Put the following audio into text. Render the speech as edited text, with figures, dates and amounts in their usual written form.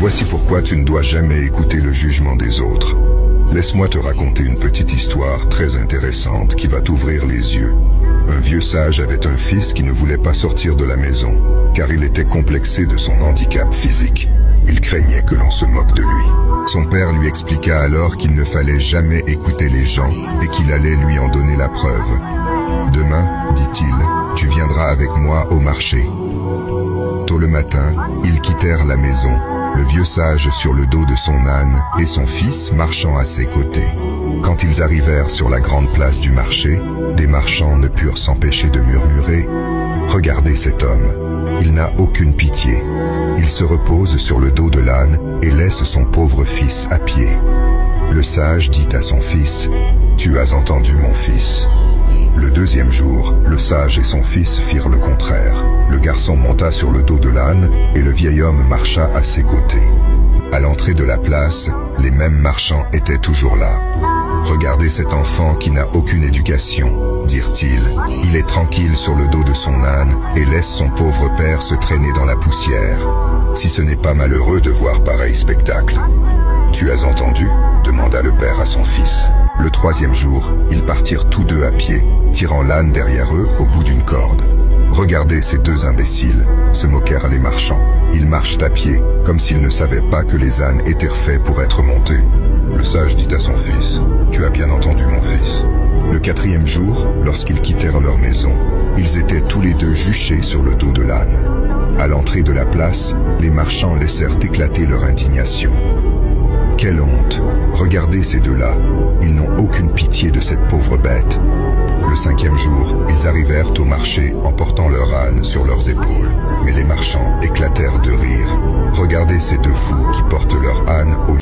Voici pourquoi tu ne dois jamais écouter le jugement des autres. Laisse-moi te raconter une petite histoire très intéressante qui va t'ouvrir les yeux. Un vieux sage avait un fils qui ne voulait pas sortir de la maison, car il était complexé de son handicap physique. Il craignait que l'on se moque de lui. Son père lui expliqua alors qu'il ne fallait jamais écouter les gens et qu'il allait lui en donner la preuve. « Demain, dit-il, tu viendras avec moi au marché. » Tôt le matin, ils quittèrent la maison, le vieux sage sur le dos de son âne et son fils marchant à ses côtés. Quand ils arrivèrent sur la grande place du marché, des marchands ne purent s'empêcher de murmurer « Regardez cet homme, il n'a aucune pitié. Il se repose sur le dos de l'âne et laisse son pauvre fils à pied. » Le sage dit à son fils « Tu as entendu mon fils. » Le deuxième jour, le sage et son fils firent le contraire. Le garçon monta sur le dos de l'âne et le vieil homme marcha à ses côtés. À l'entrée de la place, les mêmes marchands étaient toujours là. « Regardez cet enfant qui n'a aucune éducation, dirent-ils. Il est tranquille sur le dos de son âne et laisse son pauvre père se traîner dans la poussière. Si ce n'est pas malheureux de voir pareil spectacle. »« Tu as entendu ?» demanda le père à son fils. Le troisième jour, ils partirent tous deux à pied, tirant l'âne derrière eux au bout d'une corde. « Regardez ces deux imbéciles » se moquèrent les marchands. « Ils marchent à pied, comme s'ils ne savaient pas que les ânes étaient faits pour être montés. » Le sage dit à son fils « Tu as bien entendu mon fils. » Le quatrième jour, lorsqu'ils quittèrent leur maison, ils étaient tous les deux juchés sur le dos de l'âne. À l'entrée de la place, les marchands laissèrent éclater leur indignation. « Quelle honte! Regardez ces deux-là, ils n'ont aucune pitié de cette pauvre bête. » Le cinquième jour, ils arrivèrent au marché en portant leur âne sur leurs épaules. Mais les marchands éclatèrent de rire. « Regardez ces deux fous qui portent leur âne au